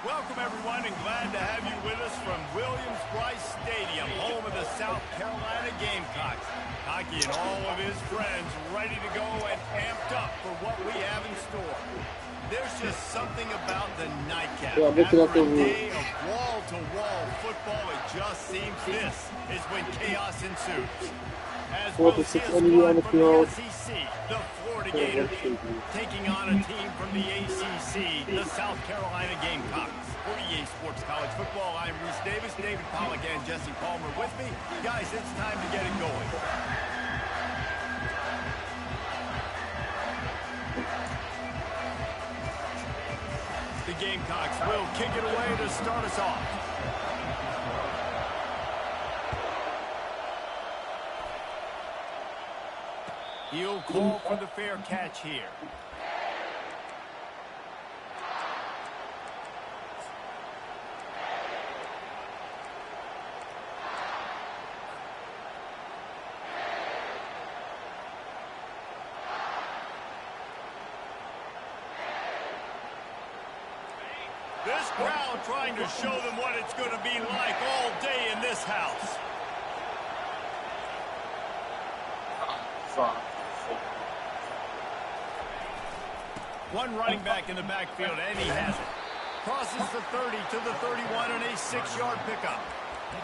Welcome, everyone, and glad to have you with us from Williams-Brice Stadium, home of the South Carolina Gamecocks. Hockey and all of his friends ready to go and amped up for what we have in store. There's just something about the nightcap. After a day of wall-to-wall football, it just seems this is when chaos ensues. As we'll see a squad from the SEC, the Florida Gators, taking on a team from the ACC, the South Carolina Gamecocks. For EA Sports College Football, I'm Reese Davis, David Pollack, and Jesse Palmer with me. Guys, it's time to get it going. The Gamecocks will kick it away to start us off. He'll call for the fair catch here. This crowd trying to show them what it's going to be like all day in this house. One running back in the backfield, and he has it. Crosses the 30 to the 31 and a 6-yard pickup.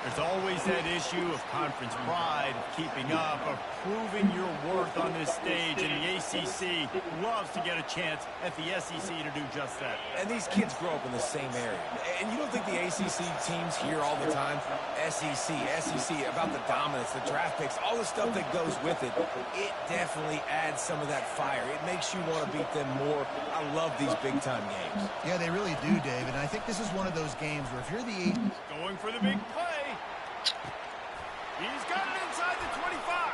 There's always that issue of conference pride, of keeping up, of proving your worth on this stage, and the ACC loves to get a chance at the SEC to do just that. And these kids grow up in the same area. And you don't think the ACC teams hear all the time, SEC, about the dominance, the draft picks, all the stuff that goes with it. It definitely adds some of that fire. It makes you want to beat them more. I love these big-time games. Yeah, they really do, David. And I think this is one of those games where if you're the... Going for the big play. He's got it inside the 25.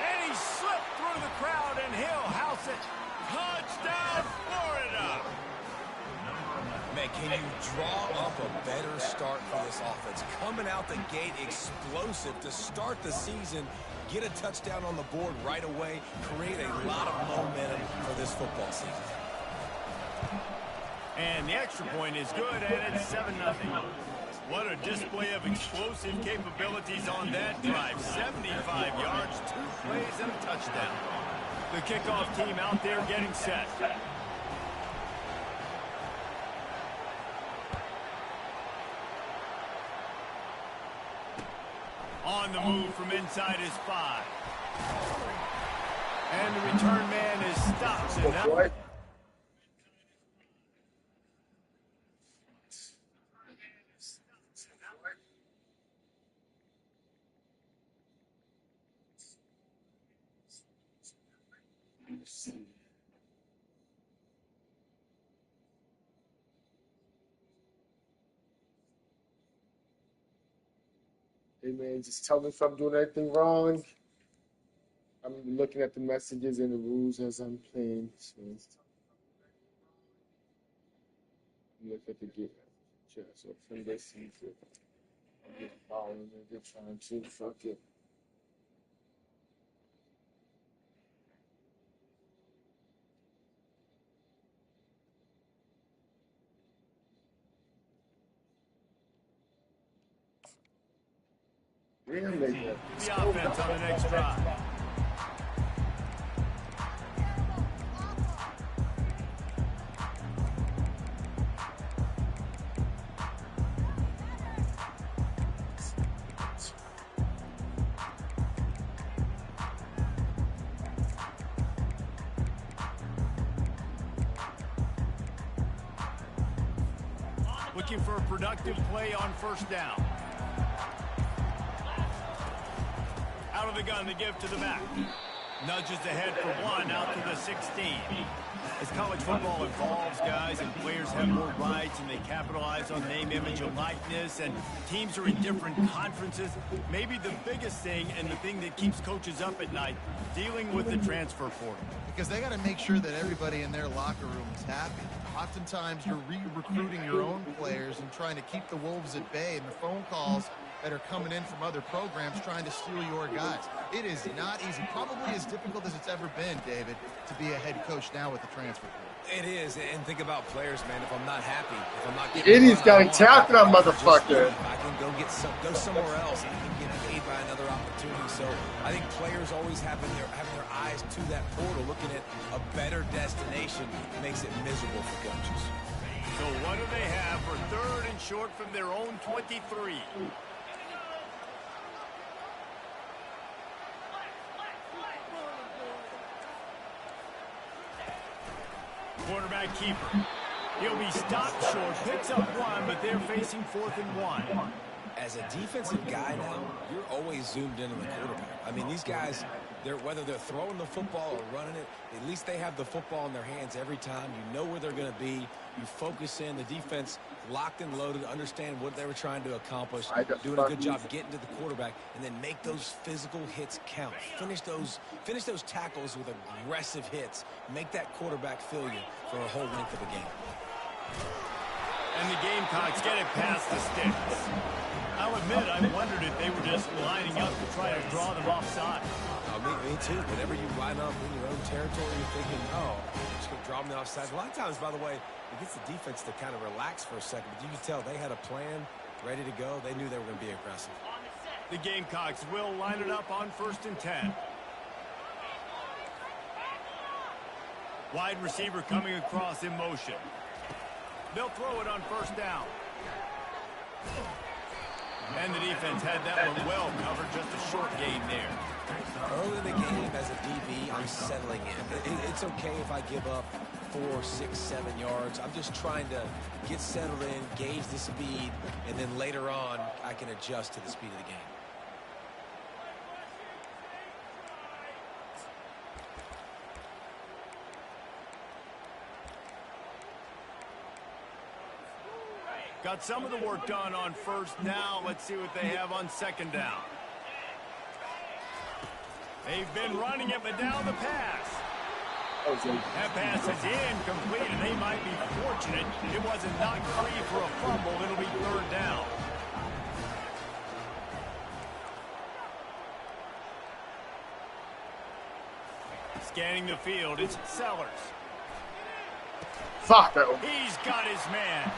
And he slipped through the crowd, and he'll house it. Touchdown, Florida. Man, can you draw up a better start for this offense? Coming out the gate explosive to start the season, get a touchdown on the board right away, create a lot of momentum for this football season. And the extra point is good, and it's 7-0. What a display of explosive capabilities on that drive. 75 yards, 2 plays, and a touchdown. The kickoff team out there getting set. On the move from inside his 5. And the return man is stopped. And that Hey man, just tell me if I'm doing anything wrong. I'm looking at the messages and the rules as I'm playing. So look at the game. So from this season, I'm getting following and they're trying to fuck it. the offense on the next drive. Looking for a productive play on first down. Out of the gun, the give to the back. Nudges ahead for 1, out to the 16. As college football evolves, guys, and players have more rights and they capitalize on name, image, and likeness, and teams are in different conferences, maybe the biggest thing and the thing that keeps coaches up at night, dealing with the transfer portal. Because they got to make sure that everybody in their locker room is happy. Oftentimes, you're re-recruiting your own players and trying to keep the Wolves at bay, and the phone calls that are coming in from other programs trying to steal your guys. It is not easy. Probably as difficult as it's ever been, David, to be a head coach now with the transfer portal. It is, and think about players, man. If I'm not happy, if I'm not getting Idiot's got him tapped that motherfucker. I can go somewhere else, and I can get paid by another opportunity. So I think players always having their eyes to that portal, looking at a better destination, makes it miserable for coaches. So what do they have for 3rd and short from their own 23? Quarterback keeper. He'll be stopped short, picks up 1, but they're facing 4th and 1. As a defensive guy now, you're always zoomed in on the quarterback. I mean, these guys, whether they're throwing the football or running it, at least they have the football in their hands every time. You know where they're going to be. You focus in. The defense locked and loaded, understand what they were trying to accomplish, doing a good job getting to the quarterback, and then make those physical hits count. Finish those tackles with aggressive hits. Make that quarterback feel you for a whole length of a game. And the Gamecocks get it past the sticks. I'll admit, I wondered if they were just lining up to try to draw them offside. Me too. Whenever you line up in your own territory, you're thinking, oh, I'm just going to draw them offside. A lot of times, by the way, it gets the defense to kind of relax for a second. But you can tell they had a plan ready to go. They knew they were going to be aggressive. The Gamecocks will line it up on 1st and 10. Wide receiver coming across in motion. They'll throw it on 1st down. And the defense had that one well covered, just a short gain there. Early in the game, as a DB, I'm settling in. It's okay if I give up 4, 6, 7 yards. I'm just trying to get settled in, gauge the speed, and then later on, I can adjust to the speed of the game. Got some of the work done on 1st. Now let's see what they have on 2nd down. They've been running it, but now the pass. That pass is incomplete, and they might be fortunate it wasn't knocked free for a fumble. It'll be 3rd down. Scanning the field, it's Sellers. Fuck that one. He's got his man.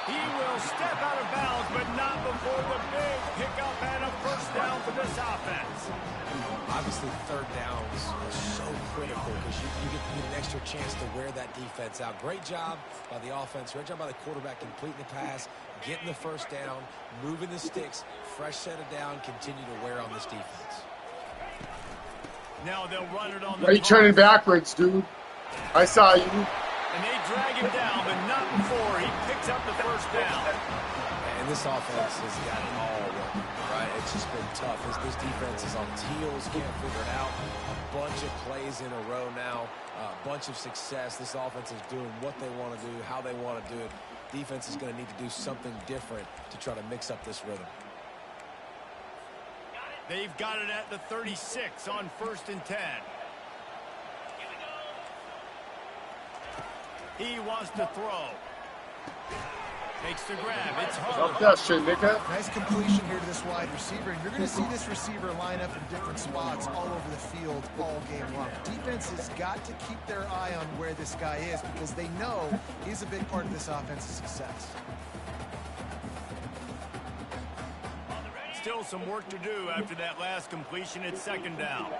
He will step out of bounds, but not before the big pickup and a 1st down for this offense. Obviously, 3rd downs are so critical because you get an extra chance to wear that defense out. Great job by the offense. Great job by the quarterback completing the pass, getting the 1st down, moving the sticks, fresh set of down, continue to wear on this defense. Now they'll run it on the Why are you turning backwards, dude? I saw you. And they drag him down, but not before he picks up the 1st down. And this offense has got it all working, right? It's just been tough. This defense is on its heels, can't figure it out. A bunch of plays in a row now, a bunch of success. This offense is doing what they want to do, how they want to do it. Defense is going to need to do something different to try to mix up this rhythm. They've got it at the 36 on 1st and 10. He wants to throw. Makes the grab. It's hard. Stop that shit, nigga. Nice completion here to this wide receiver. And you're going to see this receiver line up in different spots all over the field all game long. Defense has got to keep their eye on where this guy is because they know he's a big part of this offense's success. Still some work to do after that last completion. It's 2nd down.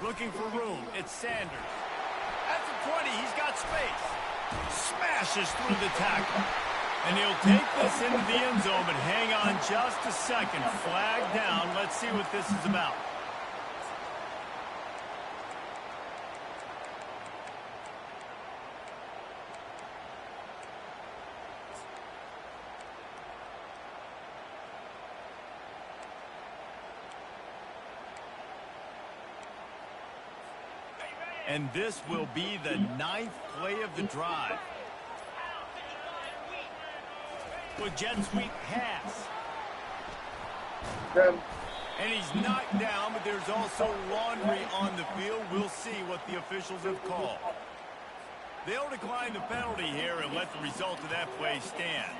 Looking for room. It's Sanders. At the 20, he's got space. Smashes through the tackle. And he'll take this into the end zone, but hang on just a second. Flag down. Let's see what this is about. And this will be the 9th play of the drive. With jet sweep pass. And he's knocked down, but there's also laundry on the field. We'll see what the officials have called. They'll decline the penalty here and let the result of that play stand.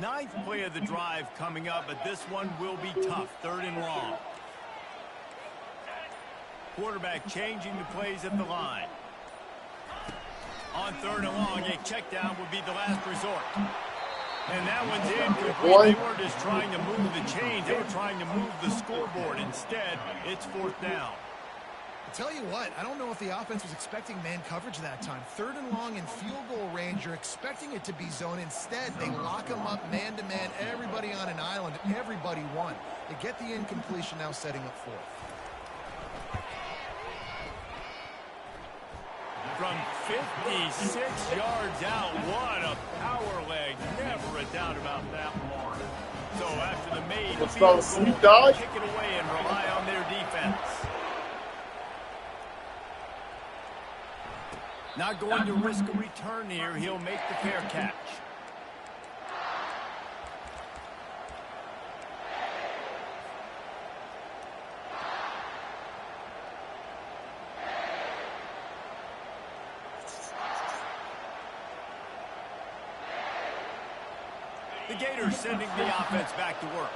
Ninth play of the drive coming up, but this one will be tough. 3rd and long. Quarterback changing the plays at the line. On 3rd and long, a check down would be the last resort. And that one's incomplete. They weren't just trying to move the chains. They were trying to move the scoreboard. Instead, it's 4th down. I'll tell you what, I don't know if the offense was expecting man coverage that time. 3rd and long in field goal range, you're expecting it to be zone. Instead, they lock them up man-to-man, everybody on an island, everybody won. They get the incompletion, now setting up 4th. From 56 yards out, what a power leg. Never a doubt about that one. So after the made field goal, kick it away and rely on their defense. Not going to risk a return here. He'll make the fair catch. The Gators sending the offense back to work.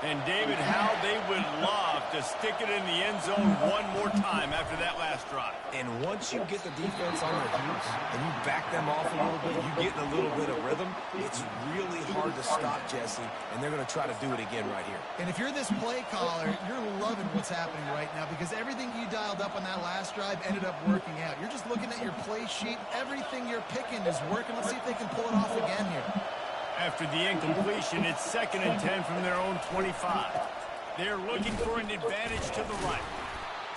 And David, how they would love to stick it in the end zone one more time after that last drive. And once you get the defense on their heels and you back them off a little bit, you get in a little bit of rhythm, it's really hard to stop, Jesse, and they're going to try to do it again right here. And if you're this play caller, you're loving what's happening right now because everything you dialed up on that last drive ended up working out. You're just looking at your play sheet. Everything you're picking is working. Let's see if they can pull it off again here. After the incompletion, it's 2nd and 10 from their own 25. They're looking for an advantage to the right.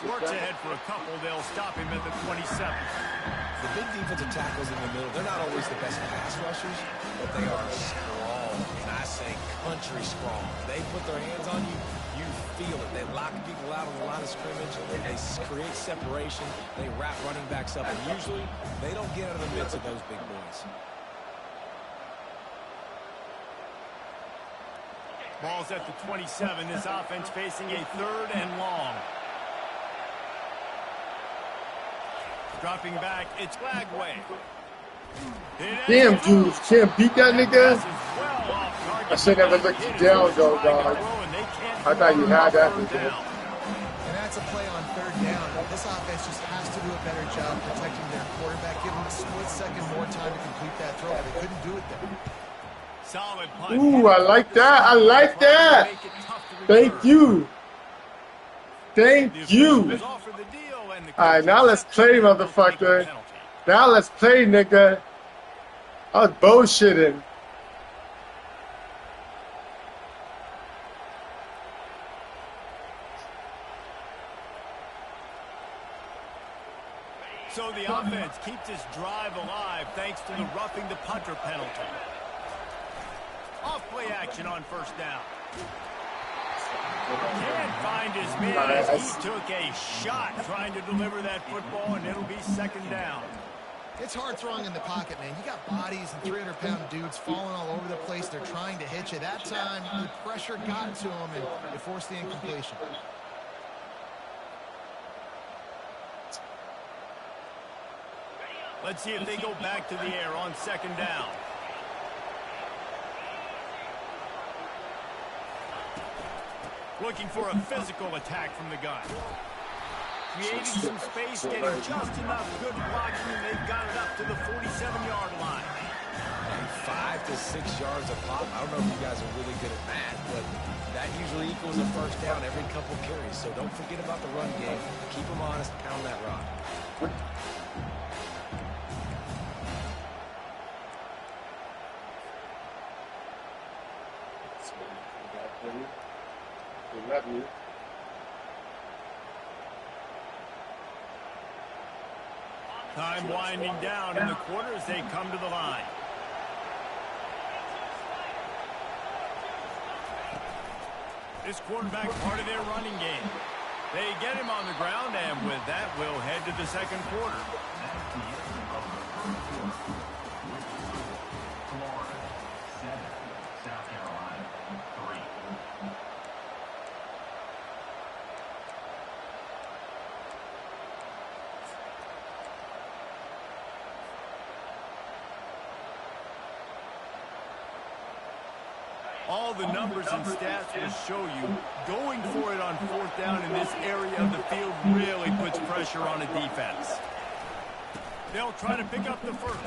Works ahead for a couple. They'll stop him at the 27. The big defensive tackles in the middle, they're not always the best pass rushers, but they are strong. And I say country strong. They put their hands on you, you feel it. They lock people out on the line of scrimmage. They create separation. They wrap running backs up. And usually, they don't get out of the midst of those big boys. Ball's at the 27. This offense facing a 3rd and long. Dropping back, it's Glagway. Damn, dude, can't beat that nigga. I should never looked you down, though, dog. I thought you had that. And that's a play on 3rd down. This offense just has to do a better job protecting their quarterback. Give them a split second more time to complete that throw. They couldn't do it there. Ooh, I like that. I like that. Thank you. Thank you. All right, now let's play, motherfucker. Now let's play, nigga. I was bullshitting. So the offense keeps this drive alive thanks to the roughing the punter penalty. Off play action on 1st down. Can't find his man as he took a shot trying to deliver that football, and it'll be 2nd down. It's hard throwing in the pocket, man. You got bodies and 300-pound dudes falling all over the place. They're trying to hit you. That time, the pressure got to him, and it forced the incompletion. Let's see if they go back to the air on 2nd down. Looking for a physical attack from the gun. Creating some space, getting just enough good blocking, and they've got it up to the 47-yard line. 5 to 6 yards a pop. I don't know if you guys are really good at math, but that usually equals a 1st down every couple carries. So don't forget about the run game. Keep them honest, pound that rock. Love you. Time winding down in the quarter as they come to the line. This quarterback part of their running game. They get him on the ground, and with that, we'll head to the 2nd quarter. All the numbers and stats will show you going for it on 4th down in this area of the field really puts pressure on a defense. They'll try to pick up the first.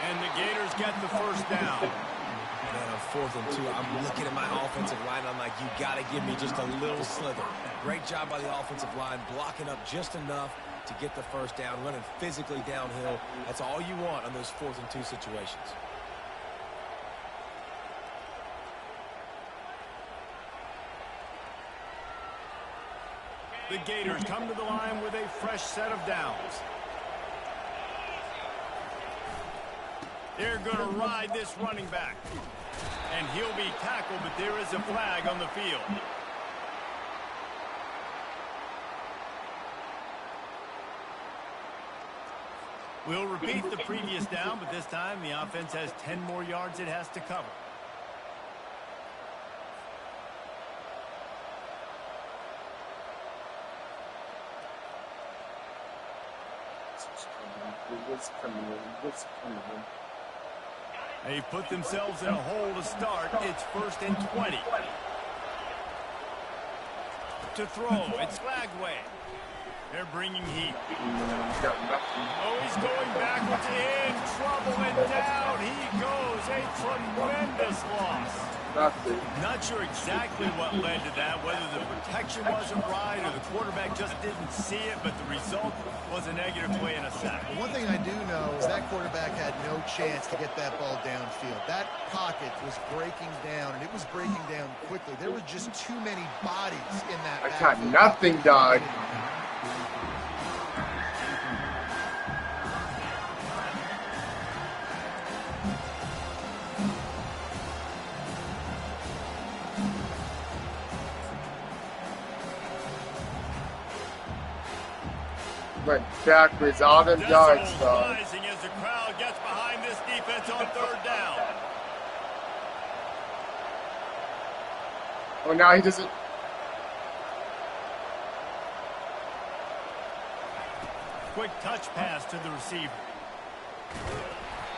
And the Gators get the first down. Man, on 4th and 2, I'm looking at my offensive line. I'm like, you got to give me just a little slither. Great job by the offensive line, blocking up just enough to get the first down, running physically downhill. That's all you want on those 4th and 2 situations. The Gators come to the line with a fresh set of downs. They're going to ride this running back. And he'll be tackled, but there is a flag on the field. We'll repeat the previous down, but this time the offense has 10 more yards it has to cover. What's coming? They put themselves in a hole to start. It's 1st and 20. To throw, it's Flagway. They're bringing heat. Oh, he's going backwards, in trouble, and down he goes. A tremendous loss. Not sure exactly what led to that, whether the protection wasn't right or the quarterback just didn't see it, but the result was a negative play and a sack. One thing I do know is that quarterback had no chance to get that ball downfield. That pocket was breaking down, and it was breaking down quickly. There were just too many bodies in that I got backfield. nothing done. Went backwards, all them yards, dog. Rising as the crowd gets behind this defense on 3rd down. Oh, now he doesn't. Quick touch pass to the receiver.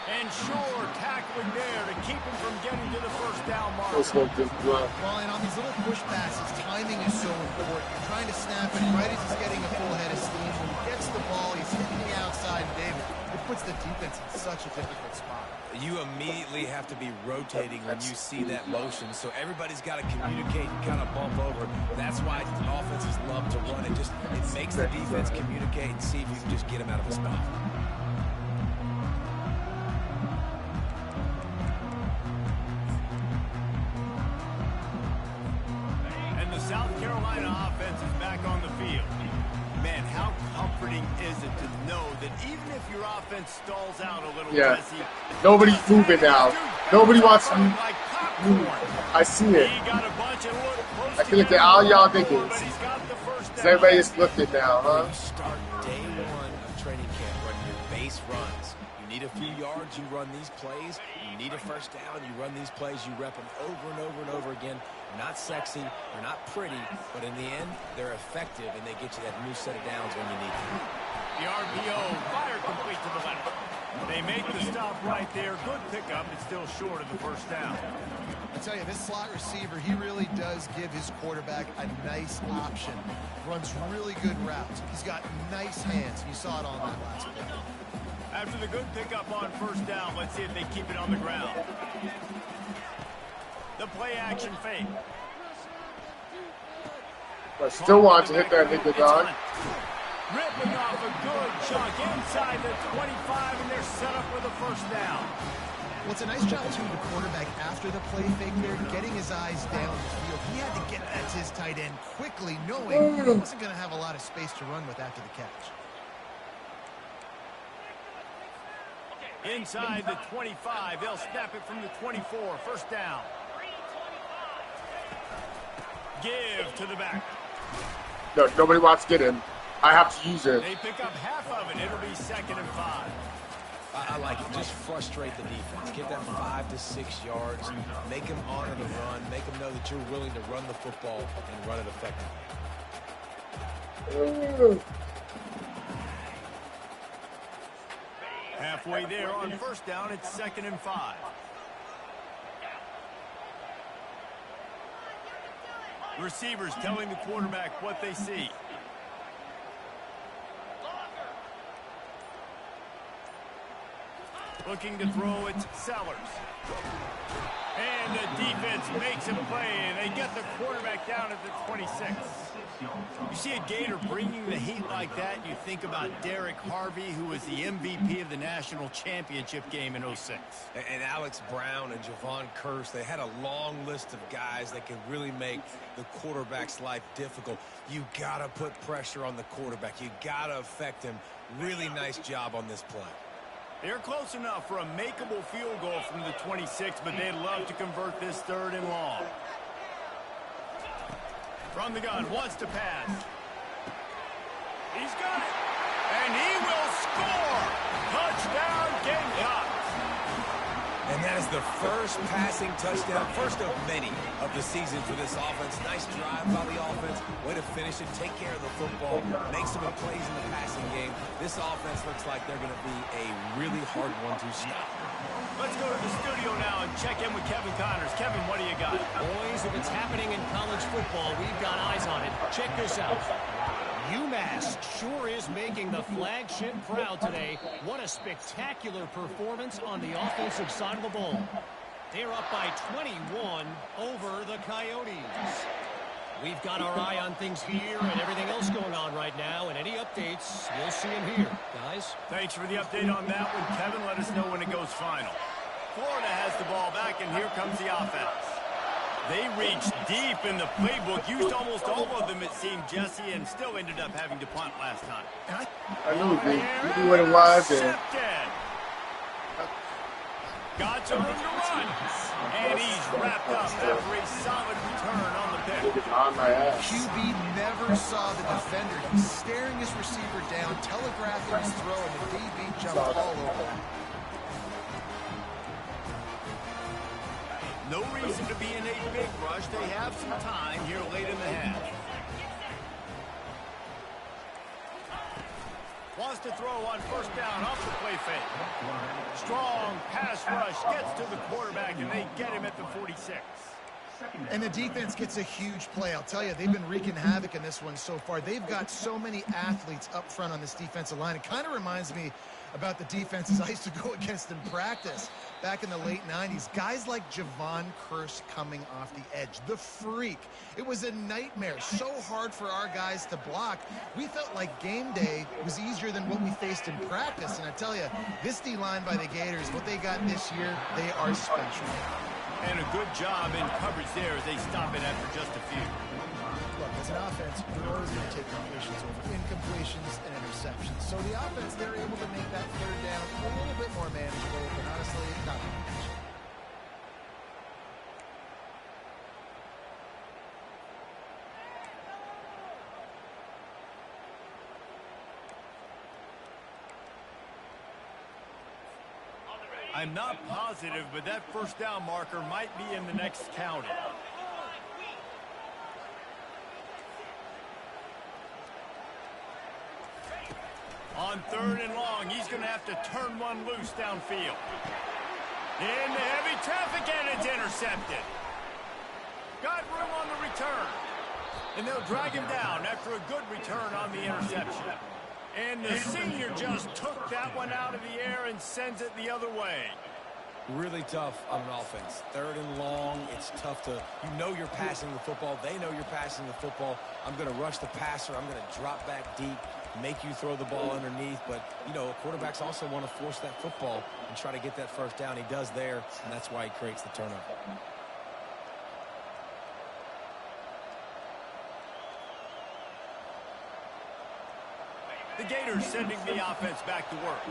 And sure, tackling there to keep him from getting to the first down mark. Well, and on these little push passes, timing is so important. You're trying to snap it right as he's getting a full head of steam. When he gets the ball, he's hitting the outside, and David, it puts the defense in such a difficult spot. You immediately have to be rotating when you see that motion, so everybody's got to communicate and kind of bump over. That's why offenses love to run it. It makes the defense communicate and see if you can just get him out of a spot. South Carolina offense is back on the field. Man, how comforting is it to know that even if your offense stalls out a little, Jesse, nobody's moving now. Nobody wants to move. I see it. I feel like all y'all think is. Everybody just looking now, huh? Start day 1 of training camp running your base runs. You need a few yards, you run these plays. You need a first down, you run these plays. You rep them over and over and over again. Not sexy, they're not pretty, but in the end, they're effective, and they get you that new set of downs when you need them. The RPO, fire complete to the left. They make the stop right there. Good pickup, but still short of the first down. I tell you, this slot receiver, he really does give his quarterback a nice option. Runs really good routes. He's got nice hands. You saw it on that last play. After the good pickup on first down, let's see if they keep it on the ground. The play action fake. I still want to hit that nigga, dog. Ripping off a good chunk inside the 25, and they're set up with a first down. Well, it's a nice job, too, the quarterback after the play fake there, getting his eyes down the field. He had to get that to his tight end quickly, knowing he wasn't going to have a lot of space to run with after the catch. Inside the 25, they'll snap it from the 24, first down. Give to the back. No, nobody wants to get him. I have to use it. They pick up half of it. It'll be 2nd and 5. I like it. Just frustrate the defense. Get them 5 to 6 yards. Make them honor the run. Make them know that you're willing to run the football and run it effectively. Halfway there on first down, it's 2nd and 5. Receivers telling the quarterback what they see. Looking to throw, it's Sellers. And the defense makes a play, and they get the quarterback down at the 26. You see a Gator bringing the heat like that, you think about Derek Harvey, who was the MVP of the national championship game in 06. And Alex Brown and Javon Curse, they had a long list of guys that could really make the quarterback's life difficult. You got to put pressure on the quarterback. You got to affect him. Really nice job on this play. They're close enough for a makeable field goal from the 26, but they'd love to convert this 3rd and long. From the gun, wants to pass. He's got it. And he will score. Touchdown, Gamecocks. And that is the first passing touchdown, first of many of the season for this offense. Nice drive by the offense. Way to finish it, take care of the football, make some plays in the passing game. This offense looks like they're going to be a really hard one to stop. Let's go to the studio now and check in with Kevin Connors. Kevin, what do you got? Boys, if it's happening in college football, we've got eyes on it. Check this out. UMass sure is making the flagship proud today. What a spectacular performance on the offensive side of the ball. They're up by 21 over the Coyotes. We've got our eye on things here and everything else going on right now, and any updates, you'll see them here. Guys? Thanks for the update on that one, Kevin. Let us know when it goes final. Florida has the ball back, and here comes the offense. They reached deep in the playbook, used almost all of them, it seemed, Jesse, and still ended up having to punt last time. I knew it. You knew what it was. Got some room to run. And he's wrapped up after a solid return on the pick. On my ass. QB never saw the defender. He's staring his receiver down, telegraphing his throw, and the DB jumped all over him. No reason to be in a big rush. They have some time here late in the half. Wants to throw on 1st down off the play fake. Strong pass rush gets to the quarterback, and they get him at the 46. And the defense gets a huge play. I'll tell you, they've been wreaking havoc in this one so far. They've got so many athletes up front on this defensive line. It kind of reminds me about the defenses I used to go against in practice back in the late 90s. Guys like Javon Curse coming off the edge. The freak. It was a nightmare. So hard for our guys to block. We felt like game day was easier than what we faced in practice. And I tell you, this D-line by the Gators, what they got this year, they are special. And a good job in coverage there as they stop it after just a few. Look, as an offense, you're always going to take completions over incompletions and interceptions. So the offense, they're able to make that 3rd down a little bit more manageable, but honestly, not much. I'm not positive, but that 1st down marker might be in the next county. On 3rd and long, he's going to have to turn one loose downfield. Into heavy traffic, and it's intercepted. Got room on the return. And they'll drag him down after a good return on the interception. And the senior just took that one out of the air and sends it the other way. Really tough on an offense. 3rd and long, it's tough to, you know you're passing the football. They know you're passing the football. I'm going to rush the passer. I'm going to drop back deep, make you throw the ball underneath. But, you know, quarterbacks also want to force that football and try to get that 1st down. He does there, and that's why he creates the turnover. The Gators sending the offense back to work.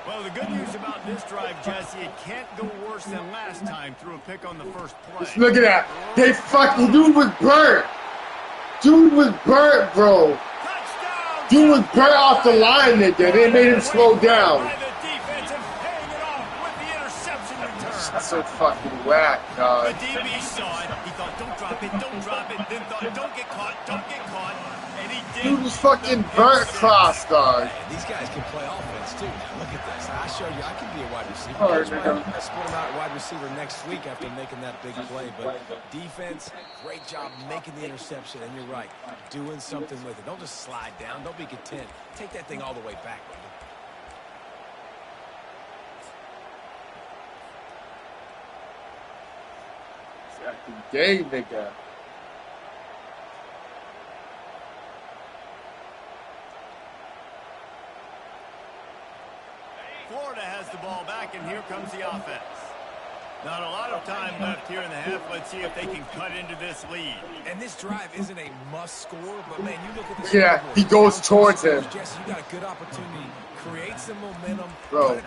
Well, the good news about this drive, Jesse, it can't go worse than last time through a pick on the 1st play. Just look at that. They fucking, dude was burnt. Dude was burnt, bro. Touchdown! Dude was burnt off the line, nigga. They made him slow down. By the defense and paying it off with the interception return. That's so fucking whack, dog. The DB saw it. He thought, don't drop it, don't drop it. Then thought, don't get caught, don't get caught. And he did. Dude was fucking burnt cross, dog. These guys can play offense, too. Now, look at this. I showed you I can be a wide receiver. All right, Coach might split him out at wide receiver next week after making that big play. But defense, great job making the interception. And you're right, doing something with it. Don't just slide down. Don't be content. Take that thing all the way back. Game, nigga. Florida has the ball back, and here comes the offense. Not a lot of time left here in the half. Let's see if they can cut into this lead. And this drive isn't a must score, but man, you look at this. Yeah, he goes towards him. Jesse, you got a good opportunity. Create some momentum. Bro,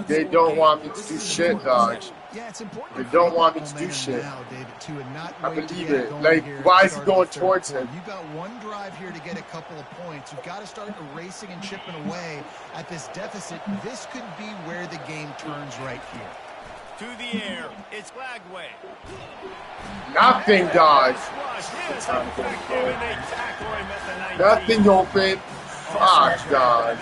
they don't want me to do shit, dog. Yeah, it's important. They don't want me to do shit. Now, David, too, and not I wait believe to get it. going Like, here at why the is he start going of the towards third him? quarter. You've got one drive here to get a couple of points. You've got to start erasing and chipping away at this deficit. This could be where the game turns right here. To the air, it's Flagway. Nothing, dog. Nothing open. Fuck, dog.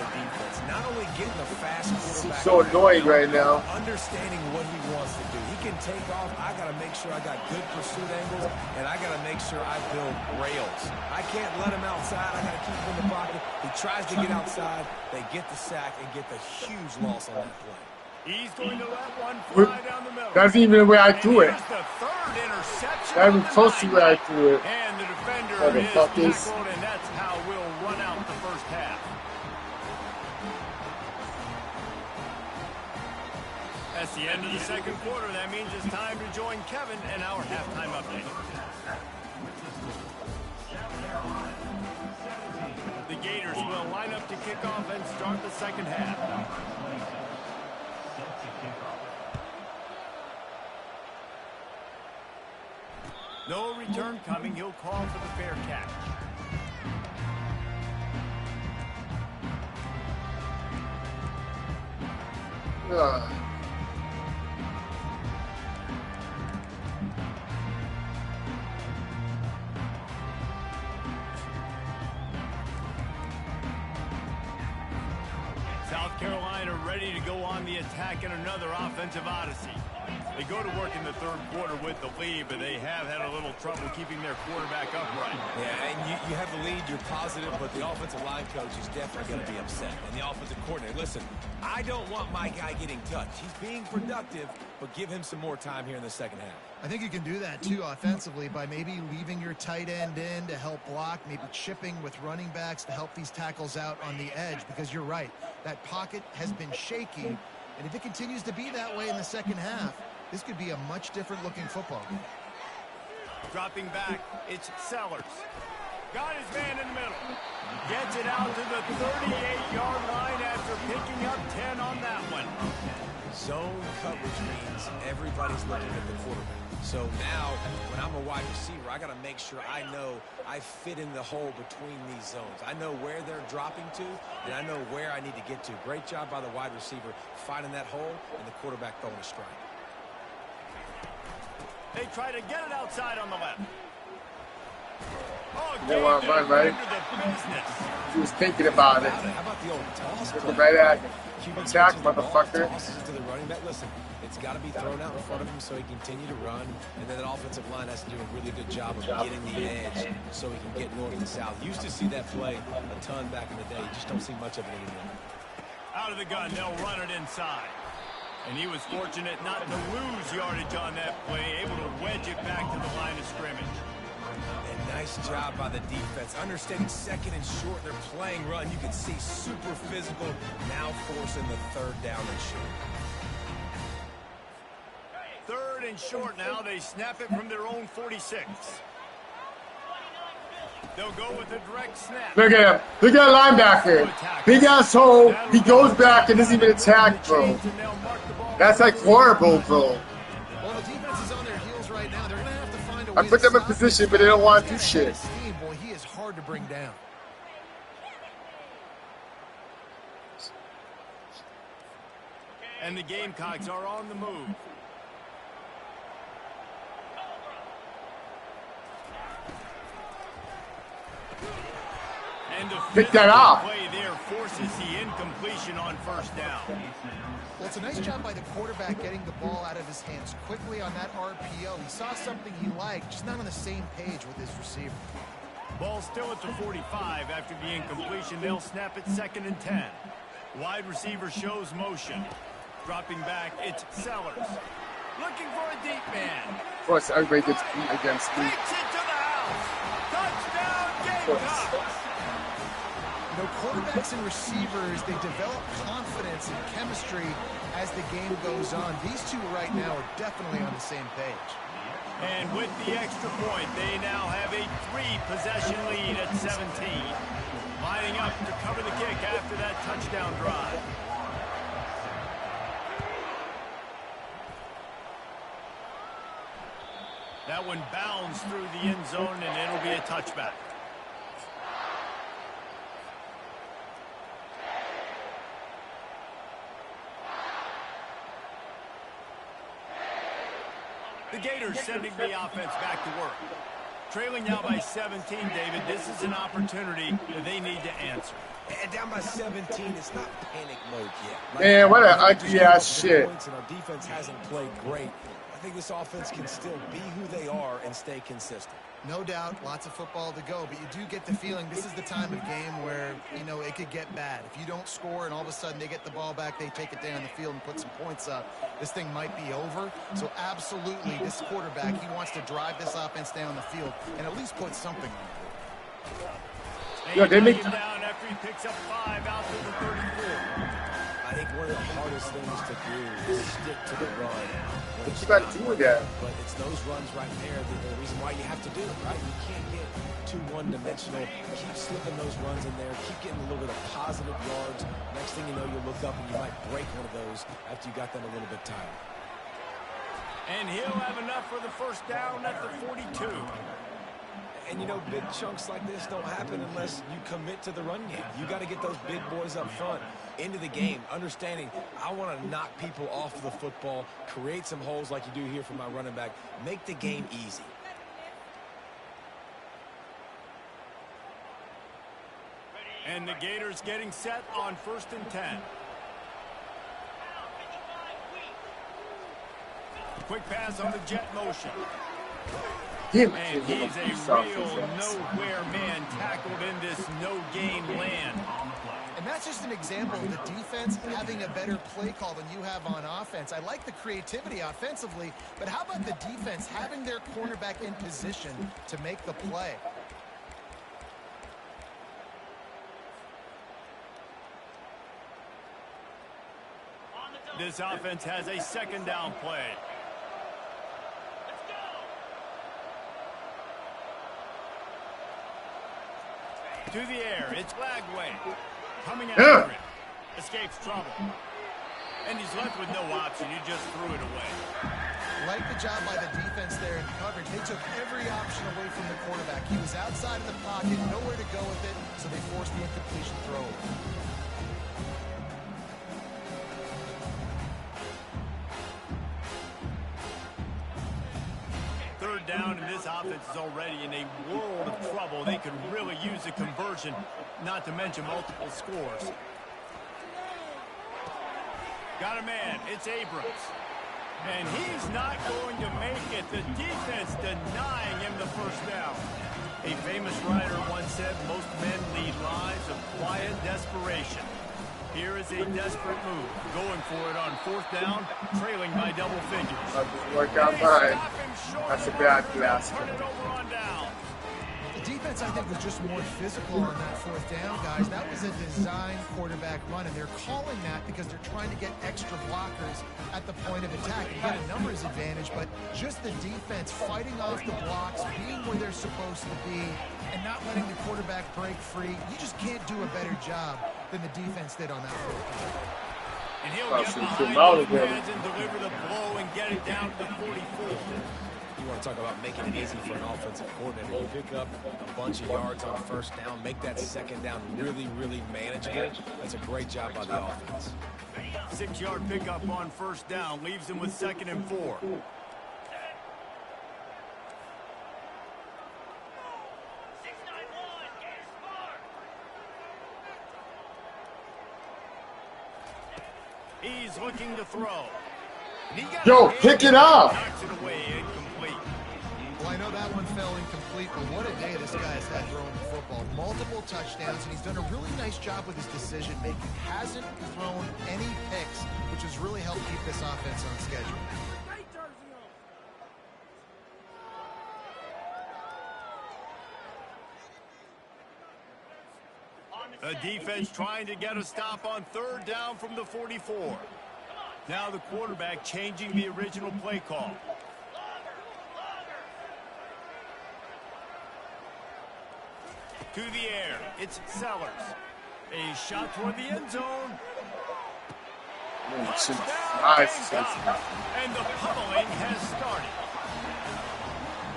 Not only getting the fast quarterback, He's so annoying right now. understanding what he wants to do. He can take off. I got to make sure I got good pursuit angles, and I got to make sure I build rails. I can't let him outside. I got to keep him in the pocket. He tries to get outside. They get the sack and get the huge loss on that play. He's going to let one fly down the middle. That's even the way I do it. And the third interception. Not even close to where I threw it. And the defender Motherfuckers. is tackled, and that's how we'll run out the first half. That's the end of the second quarter. That means it's time to join Kevin and our halftime update. The Gators will line up to kick off and start the second half. No return coming. He'll call for the fair catch. South Carolina ready to go on the attack in another offensive odyssey. They go to work in the third quarter with the lead, but they have had a little trouble keeping their quarterback upright. Yeah, and you have the lead, you're positive, but the offensive line coach is definitely going to be upset. And the offensive coordinator, listen, I don't want my guy getting touched. He's being productive, but give him some more time here in the second half. I think you can do that, too, offensively, by maybe leaving your tight end in to help block, maybe chipping with running backs to help these tackles out on the edge, because you're right, that pocket has been shaky, and if it continues to be that way in the second half, this could be a much different looking football game. Dropping back, it's Sellers. Got his man in the middle. Gets it out to the 38-yard line after picking up 10 on that one. Zone coverage means everybody's looking at the quarterback. So now, when I'm a wide receiver, I got to make sure I know I fit in the hole between these zones. I know where they're dropping to, and I know where I need to get to. Great job by the wide receiver finding that hole, and the quarterback throwing a strike. They try to get it outside on the left. Oh, They want to run, right? He was thinking about it. How about the old toss Looking play? right at him. Attack, motherfucker. Tosses it to the running back. Listen, it's got to be thrown out in front of him so he can continue to run. And then that offensive line has to do a really good job of getting the edge so he can get north and south. Used to see that play a ton back in the day. You just don't see much of it anymore. Out of the gun, they'll run it inside. And he was fortunate not to lose yardage on that play, able to wedge it back to the line of scrimmage. And nice job by the defense. Understanding second and short, they're playing run. You can see super physical, now forcing the third down and short. Third and short now. They snap it from their own 46. They'll go with a direct snap. Look at him. Look at that linebacker. Big ass hole. He goes back and doesn't even attack, bro. That's like horrible, bro. Well, the defense is on their heels right now. They're going to have to find a way I put them in to position, but they don't want to do shit. Boy, he is hard to bring down. And the Gamecocks are on the move. And the Pick that up. play there forces the incompletion motion on first down. Well, it's a nice job by the quarterback getting the ball out of his hands quickly on that RPO. He saw something he liked, just not on the same page with his receiver. Ball still at the 45 after the incompletion. They'll snap it 2nd and 10. Wide receiver shows motion. Dropping back, it's Sellers. Looking for a deep man. Of course, everybody gets beat against me. Takes it to the house. Touchdown, Gamecocks. You know, quarterbacks and receivers, they develop confidence and chemistry as the game goes on. These two right now are definitely on the same page. And with the extra point, they now have a 3-possession lead at 17. Lining up to cover the kick after that touchdown drive. That one bounds through the end zone, and it'll be a touchback. The Gators sending the offense back to work. Trailing now by 17, David. This is an opportunity that they need to answer. And down by 17, it's not panic mode yet. Man, what an ugly ass shit. And our defense hasn't played great. I think this offense can still be who they are and stay consistent. No doubt, lots of football to go, but you do get the feeling this is the time of game where, you know, it could get bad. If you don't score and all of a sudden they get the ball back, they take it down the field and put some points up, this thing might be over. So absolutely, this quarterback, he wants to drive this offense down the field and at least put something on the board. Yo, they make him down after he picks up 5 out to the 34. I think one of the hardest things to do is stick to the run. What you got to do with that? But it's those runs right there that are the reason why you have to do it, right? You can't get too one-dimensional. Keep slipping those runs in there. Keep getting a little bit of positive yards. Next thing you know, you'll look up and you might break one of those after you got them a little bit tired. And he'll have enough for the first down at the 42. And, you know, big chunks like this don't happen unless you commit to the run game. You got to get those big boys up front into the game, understanding I want to knock people off the football, create some holes like you do here for my running back, make the game easy. And the Gators getting set on 1st and 10. Quick pass on the jet motion. And he's a real nowhere man tackled in this no-gain land. And that's just an example of the defense having a better play call than you have on offense. I like the creativity offensively, but how about the defense having their cornerback in position to make the play? This offense has a 2nd down play. To the air, it's Lagway. Coming after it. Escapes trouble. And he's left with no option. He just threw it away. Like the job by the defense there in coverage. They took every option away from the quarterback. He was outside of the pocket, nowhere to go with it, so they forced the incompletion throw. Third down, and this offense is already in a world of trouble. They could really use a conversion, not to mention multiple scores. Got a man. It's Abrams. And he's not going to make it. The defense denying him the first down. A famous writer once said, most men lead lives of quiet desperation. Here is a desperate move. Going for it on 4th down, trailing by double figures. Work out fine. That's a bad pass. The defense, I think, was just more physical on that 4th down, guys. That was a design quarterback run, and they're calling that because they're trying to get extra blockers at the point of attack and get a numbers advantage, but just the defense fighting off the blocks, being where they're supposed to be, and not letting the quarterback break free. You just can't do a better job than the defense did on that 4th down. And he'll get behind the fans and deliver the blow and get it down to the 44. You want to talk about making it easy for an offensive coordinator. You pick up a bunch of yards on 1st down, make that 2nd down really, really manageable. That's a great job by the offense. 6-yard pickup on 1st down, leaves them with 2nd and 4. He's looking to throw. Yo, pick it up. Knocks it away, incomplete. Well, I know that one fell incomplete, but what a day this guy has had throwing the football. Multiple touchdowns, and he's done a really nice job with his decision-making. Hasn't thrown any picks, which has really helped keep this offense on schedule. The defense trying to get a stop on third down from the 44. Now the quarterback changing the original play call. To the air, it's Sellers. A shot toward the end zone. Nice. And the pummeling has started.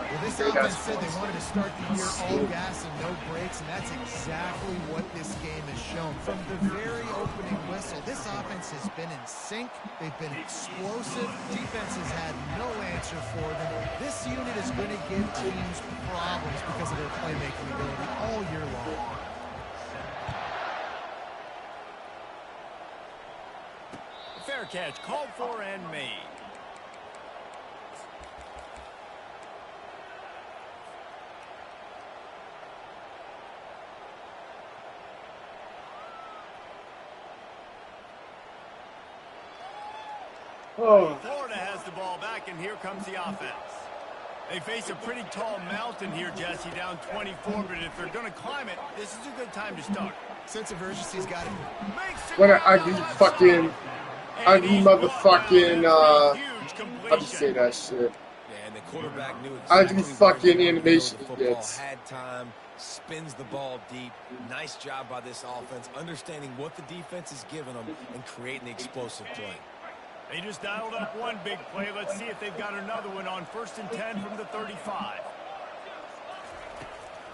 Well, this offense said they wanted to start the year all gas and no brakes, and that's exactly what this game has shown. From the very opening whistle, this offense has been in sync. They've been explosive. Defense has had no answer for them. This unit is going to give teams problems because of their playmaking ability all year long. Fair catch called for and made. Oh. Florida has the ball back, and here comes the offense. They face a pretty tall mountain here, Jesse, down 24, but if they're going to climb it, this is a good time to start. Sense of urgency's got him. What an ugly fucking, motherfucking, how do you say that shit? Yeah, and the quarterback knew Ugly exactly fucking where animation the football gets. had time, spins the ball deep. Nice job by this offense, understanding what the defense is giving them and creating the explosive play. They just dialed up one big play. Let's see if they've got another one on 1st and 10 from the 35.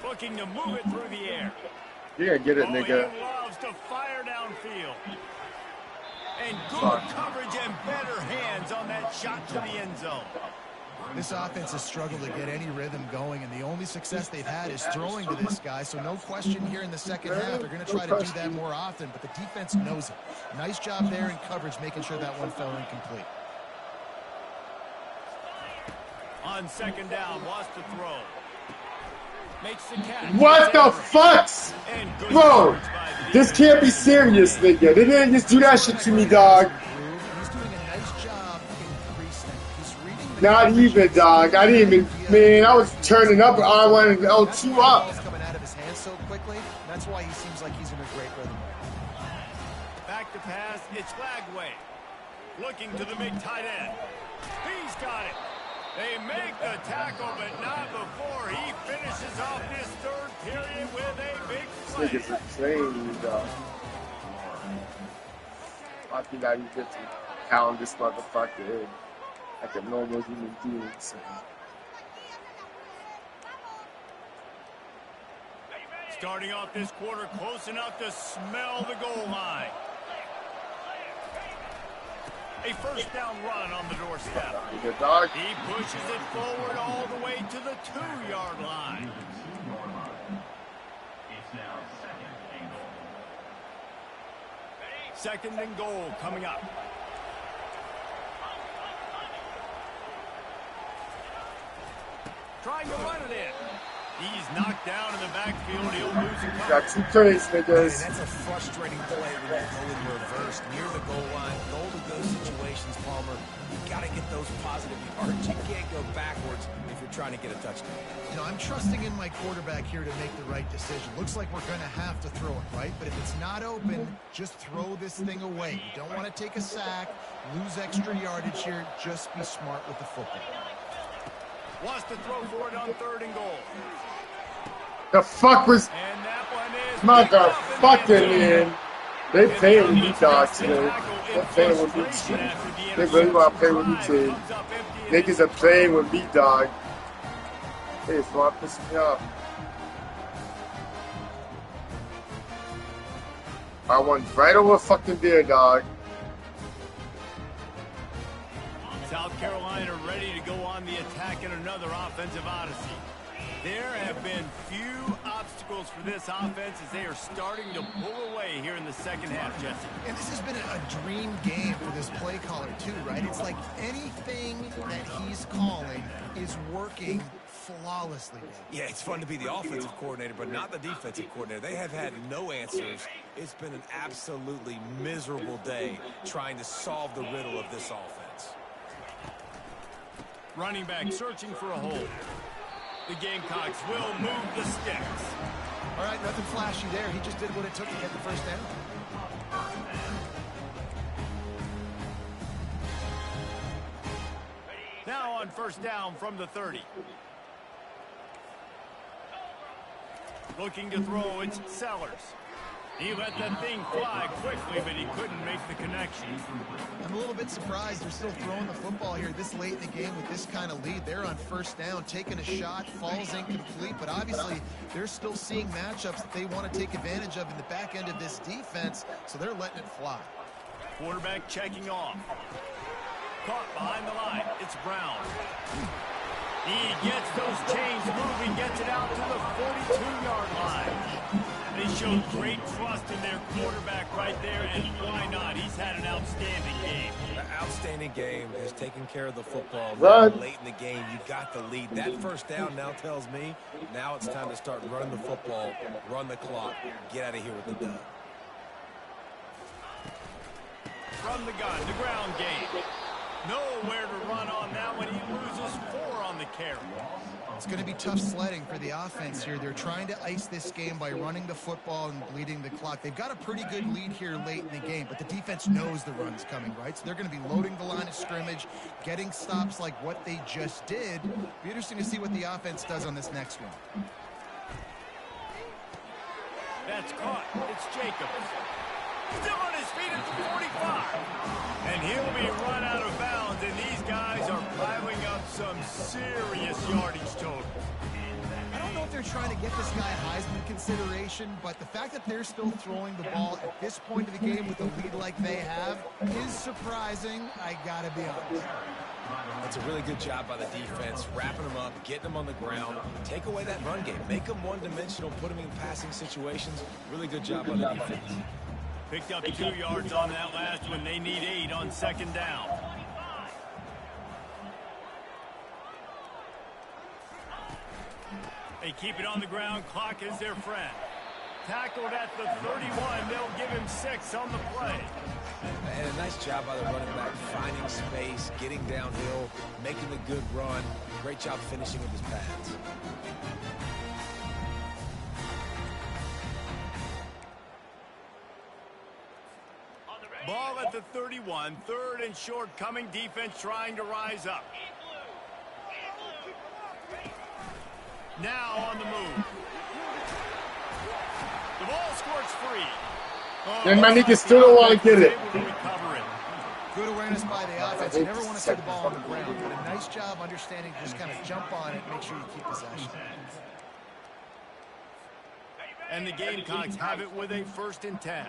Looking to move it through the air. You're gonna get it, nigga. He loves to fire downfield. And good coverage and better hands on that shot to the end zone. This offense has struggled to get any rhythm going, and the only success they've had is throwing to this guy. So no question here in the second half, they're going to try to do that more often, but the defense knows it. Nice job there in coverage, making sure that one fell incomplete. On 2nd down, wants to throw. Makes the catch. What the fuck? Bro, this can't be serious, nigga. They didn't just do that shit to me, dog. He's doing a nice job increasing. He's reading the Not even, dog. I didn't even, man, I was turning up R1 and L2 up. coming out of his hands so quickly. That's why he seems like he's in a great rhythm. Back to pass, it's Lagway. Looking to the big tight end. He's got it. They make the tackle, but not before he finishes off this third period with a big play. This nigga's insane, dog. I think I need to pound this motherfucker in like a normal human being. So. Starting off this quarter close enough to smell the goal line. A 1st down run on the doorstep. Good dog. He pushes it forward all the way to the 2-yard line. Second and goal coming up. Trying to run it in. He's knocked down in the backfield. He'll lose a couple. Got 2 plays, niggas. That's a frustrating play when you go in reverse near the goal line. Goal to go situations, Palmer. You got to get those positive yards. You can't go backwards if you're trying to get a touchdown. You know, I'm trusting in my quarterback here to make the right decision. Looks like we're going to have to throw it, right? But if it's not open, just throw this thing away. You don't want to take a sack, lose extra yardage here. Just be smart with the football. Wants to throw for it on 3rd and goal. The fuck was And that one is motherfucking man. They playing with me, dog, today. They're playing with me, too. They really want to play with me, too. Niggas are playing with me, dog. Hey, it's want to piss me off. I went right over fucking there, dog. South Carolina ready to go on the attack in another offensive odyssey. There have been few obstacles for this offense as they are starting to pull away here in the second half, Jesse. And this has been a dream game for this play caller too, right? It's like anything that he's calling is working flawlessly. Yeah, it's fun to be the offensive coordinator, but not the defensive coordinator. They have had no answers. It's been an absolutely miserable day trying to solve the riddle of this offense. Running back searching for a hole. The Gamecocks will move the sticks. All right, nothing flashy there. He just did what it took to get the first down. Now on first down from the 30. Looking to throw, it's Sellers. He let that thing fly quickly, but he couldn't make the connection. I'm a little bit surprised they're still throwing the football here this late in the game with this kind of lead. They're on first down, taking a shot, falls incomplete, but obviously they're still seeing matchups that they want to take advantage of in the back end of this defense, so they're letting it fly. Quarterback checking off. Caught behind the line. It's Brown. He gets those chains moving, gets it out to the 42-yard line. They showed great trust in their quarterback right there, and why not? He's had an outstanding game. An outstanding game, has taken care of the football. Run. Late in the game, you got the lead. That first down now tells me now it's time to start running the football, run the clock, get out of here with the dub. From the gun, the ground game. Nowhere to run on that one. He loses 4 on the carry. It's going to be tough sledding for the offense here. They're trying to ice this game by running the football and bleeding the clock. They've got a pretty good lead here late in the game, but the defense knows the run's coming, right? So they're going to be loading the line of scrimmage, getting stops like what they just did. Be interesting to see what the offense does on this next one. That's caught. It's Jacobs. Still on his feet at the 45. And he'll be run out of bounds, and these guys are piling up some serious yardage totals. I don't know if they're trying to get this guy Heisman consideration, but the fact that they're still throwing the ball at this point of the game with a lead like they have is surprising, I gotta be honest. That's a really good job by the defense, wrapping them up, getting them on the ground, take away that run game, make them one-dimensional, put them in passing situations. Really good job by the defense. Picked up 2 yards on that last one. They need 8 on second down. They keep it on the ground. Clock is their friend. Tackled at the 31. They'll give him 6 on the play. And a nice job by the running back, finding space, getting downhill, making a good run. Great job finishing with his pads. Ball at the 31. 3rd and short coming. Defense trying to rise up. Now on the move. The ball squirts free. And my niggas still don't want to get it. Good awareness by the offense. You never want to see the ball on the ground, but a nice job understanding to just kind of jump on it and make sure you keep possession. And the Gamecocks have it with a 1st and 10.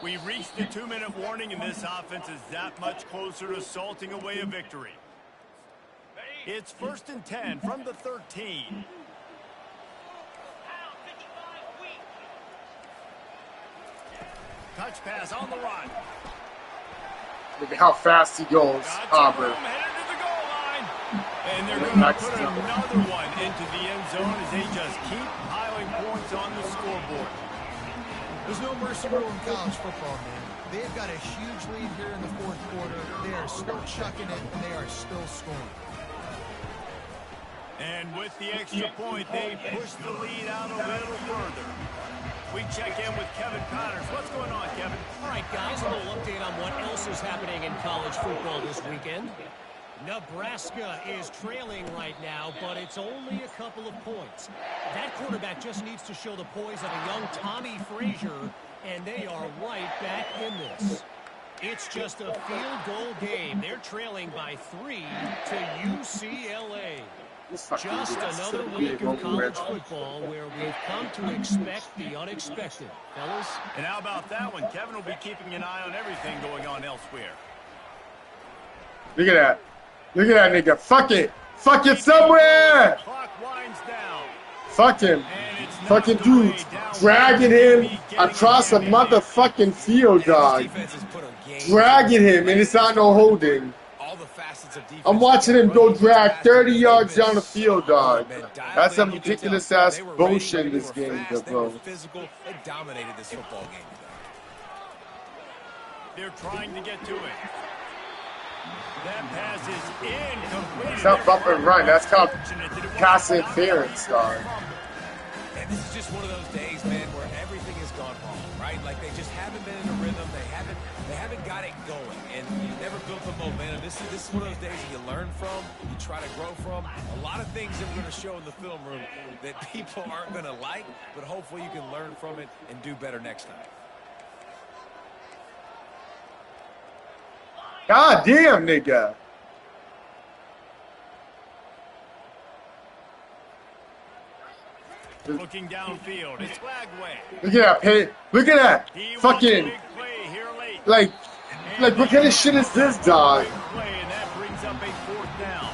We reached the 2-minute warning, and this offense is that much closer to salting away a victory. It's 1st and 10 from the 13. Touch pass on the run. Look at how fast he goes, Auburn. Headed to the goal line. And they're going to put another one into the end zone as they just keep piling points on the scoreboard. There's no mercy rule in college football, man. They've got a huge lead here in the 4th quarter. They are still chucking it, and they are still scoring. And with the extra point, they push the lead out a little further. We check in with Kevin Connors. What's going on, Kevin? All right, guys, a little update on what else is happening in college football this weekend. Nebraska is trailing right now, but it's only a couple of points. That quarterback just needs to show the poise of a young Tommy Frazier, and they are right back in this. It's just a field goal game. They're trailing by 3 to UCLA. Just another week of college football where we've come to expect the unexpected. Fellas? And how about that one? Kevin will be keeping an eye on everything going on elsewhere. Look at that. Look at that nigga. Fuck it. Fuck it somewhere. Clock winds down. Fuck him. Fucking dude. Dragging him across a motherfucking field, dog. Dragging him, and it's not no holding. I'm watching him go drag 30 yards down the field, dog. That's some ridiculous ass bullshit in this game, bro. They dominated this football game. They're trying to get to it. That pass is incomplete. It's not bump and run. That's called pass interference, dog. And this is just one of those days, man, where everything has gone wrong, right? Like they just haven't been in a rhythm. They haven't got it going, and you never built the momentum. This is one of those days that you learn from, you try to grow from. A lot of things that we're going to show in the film room that people aren't going to like, but hopefully you can learn from it and do better next time. God damn, nigga. Looking downfield, it's Flagway. Look at that. Look at that. Fucking. Like, what kind of shit is this, dog? And that brings up a 4th down.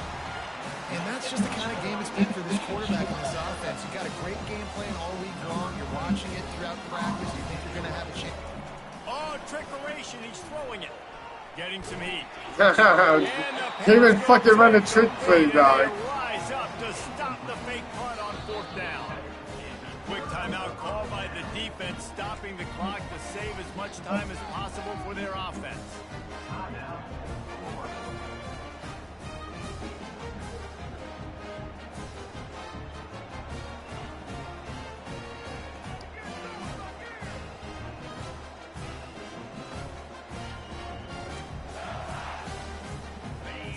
And that's just the kind of game it's been for this quarterback and this offense. You got a great game plan all week long. You're watching it throughout practice. You think you're going to have a chance. Oh, trickeration. He's throwing it. Getting some heat. Can't even fucking run a trick play, dog. Rise up to stop the fake punt on 4th down. Quick timeout call by the defense, stopping the clock to save as much time as possible for their offense.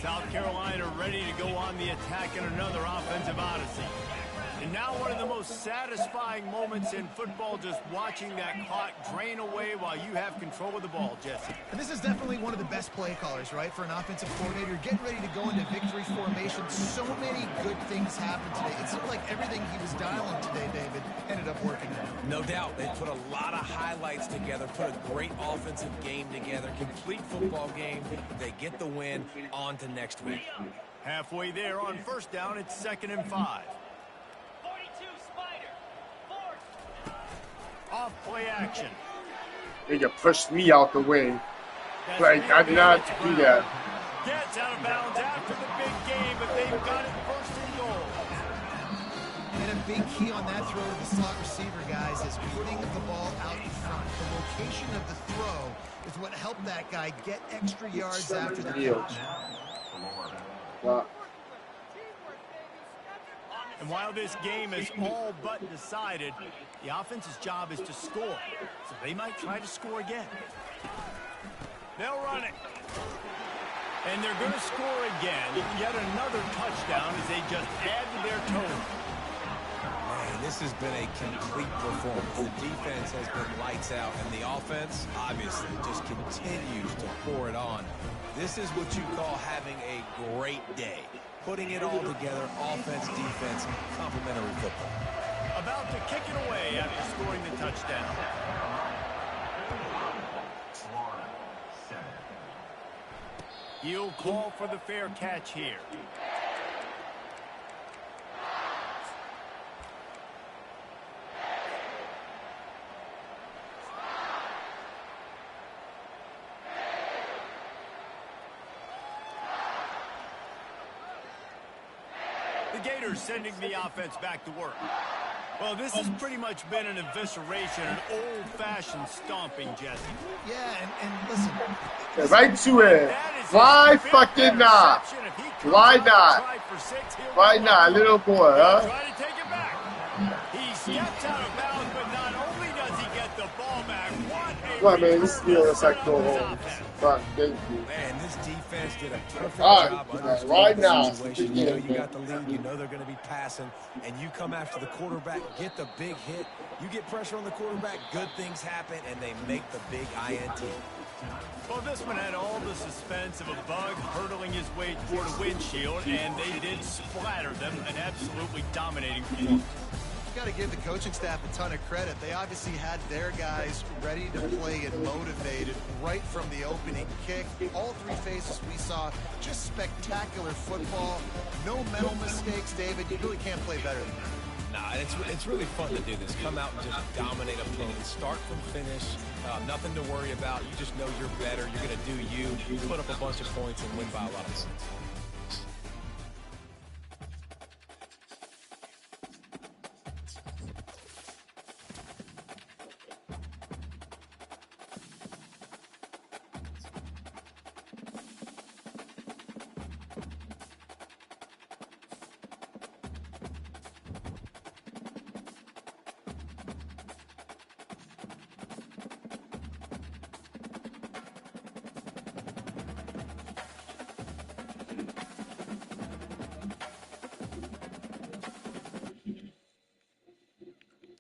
South Carolina ready to go on the attack in another offensive odyssey. And now one of the most satisfying moments in football, just watching that clock drain away while you have control of the ball, Jesse. And this is definitely one of the best play callers, right, for an offensive coordinator. Getting ready to go into victory formation. So many good things happened today. It seemed like everything he was dialing today, David, ended up working out. No doubt. They put a lot of highlights together, put a great offensive game together, complete football game. They get the win. On to next week. Halfway there on 1st down, it's 2nd and 5. Off play action. Nigga pushed me out the way. Like, I did not do that. Gets out of bounds after the big game, but they've got it 1st and goal. And a big key on that throw to the slot receiver, guys, is putting the ball out in front. The location of the throw is what helped that guy get extra yards after the catch. Wow. And while this game is all but decided, the offense's job is to score. So they might try to score again. They'll run it. And they're going to score again. Yet another touchdown as they just add to their total. Man, this has been a complete performance. The defense has been lights out, and the offense, obviously, just continues to pour it on. This is what you call having a great day. Putting it all together, offense, defense, complementary football. About to kick it away after scoring the touchdown. He'll call for the fair catch here. The Gators sending the offense back to work. Well, this has pretty much been an evisceration, an old-fashioned stomping, Jesse. Yeah, and listen. Right to it. Why fucking not? Why not? Why not, little boy, huh? Try to take it back. He steps out of bounds, but not only does he get the ball back, Come on, man. This is let's like go home. Fuck, thank you. Man, this defense did a perfect All job right, under this right now. situation. You know you got the lead, you know they're going to be passing, and you come after the quarterback, get the big hit. You get pressure on the quarterback, good things happen, and they make the big INT. Well, this one had all the suspense of a bug hurtling his way toward a windshield, and they did splatter them, an absolutely dominating performance. Got to give the coaching staff a ton of credit. They obviously had their guys ready to play and motivated right from the opening kick. All three phases we saw, just spectacular football. No mental mistakes, David. You really can't play better than that. Nah, it's really fun to do this. Come out and just dominate opponents, start from finish. Nothing to worry about. You just know you're better. You're going to do you. Put up a bunch of points and win by a lot of points.